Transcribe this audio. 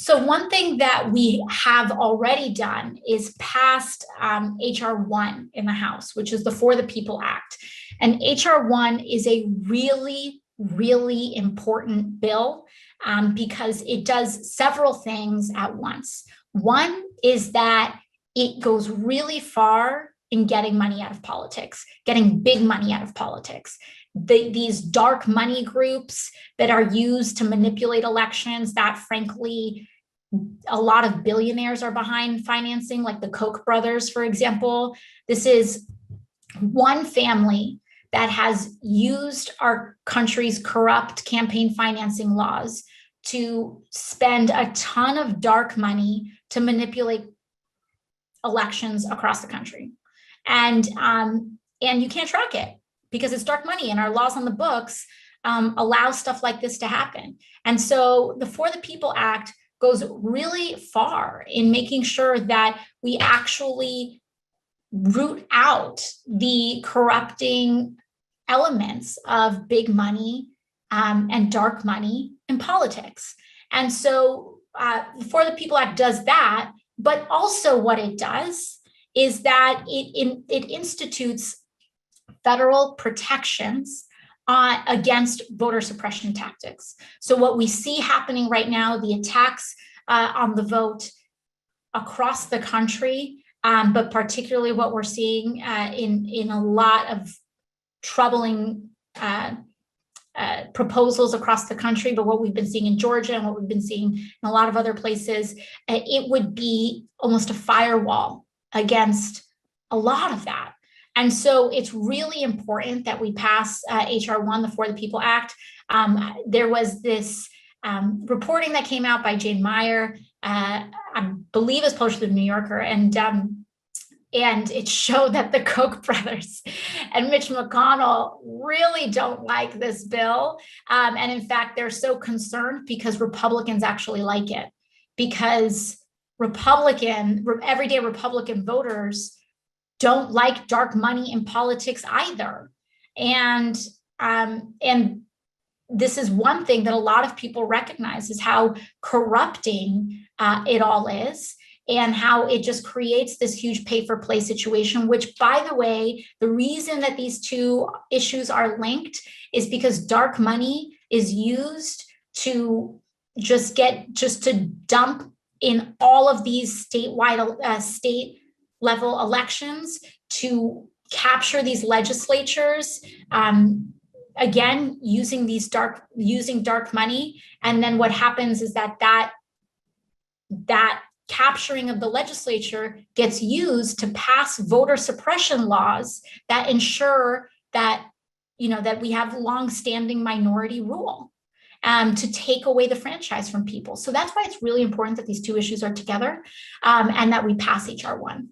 So one thing that we have already done is passed HR1 in the House, which is the For the People Act. And HR1 is a really, really important bill because it does several things at once. One is that it goes really far in getting money out of politics, getting big money out of politics. These dark money groups that are used to manipulate elections that, frankly, a lot of billionaires are behind financing, like the Koch brothers, for example. This is one family that has used our country's corrupt campaign financing laws to spend a ton of dark money to manipulate elections across the country. And you can't track it because it's dark money, and our laws on the books allow stuff like this to happen. And so the For the People Act goes really far in making sure that we actually root out the corrupting elements of big money and dark money in politics. And so the For the People Act does that, but also what it does is that it institutes federal protections against voter suppression tactics. So what we see happening right now, the attacks on the vote across the country, but particularly what we're seeing in a lot of troubling proposals across the country, but what we've been seeing in Georgia and what we've been seeing in a lot of other places, it would be almost a firewall against a lot of that. And so it's really important that we pass HR1, the For the People Act. There was this reporting that came out by Jane Meyer, I believe is published in the New Yorker, and it showed that the Koch brothers and Mitch McConnell really don't like this bill. And in fact, they're so concerned because Republicans actually like it, because everyday Republican voters don't like dark money in politics either. And this is one thing that a lot of people recognize, is how corrupting it all is, and how it just creates this huge pay-for-play situation, which, by the way, the reason that these two issues are linked is because dark money is used to just to dump in all of these statewide, state-level elections to capture these legislatures, again, using dark money. And then what happens is that capturing of the legislature gets used to pass voter suppression laws that ensure that, that we have longstanding minority rule, to take away the franchise from people. So that's why it's really important that these two issues are together, and that we pass HR1.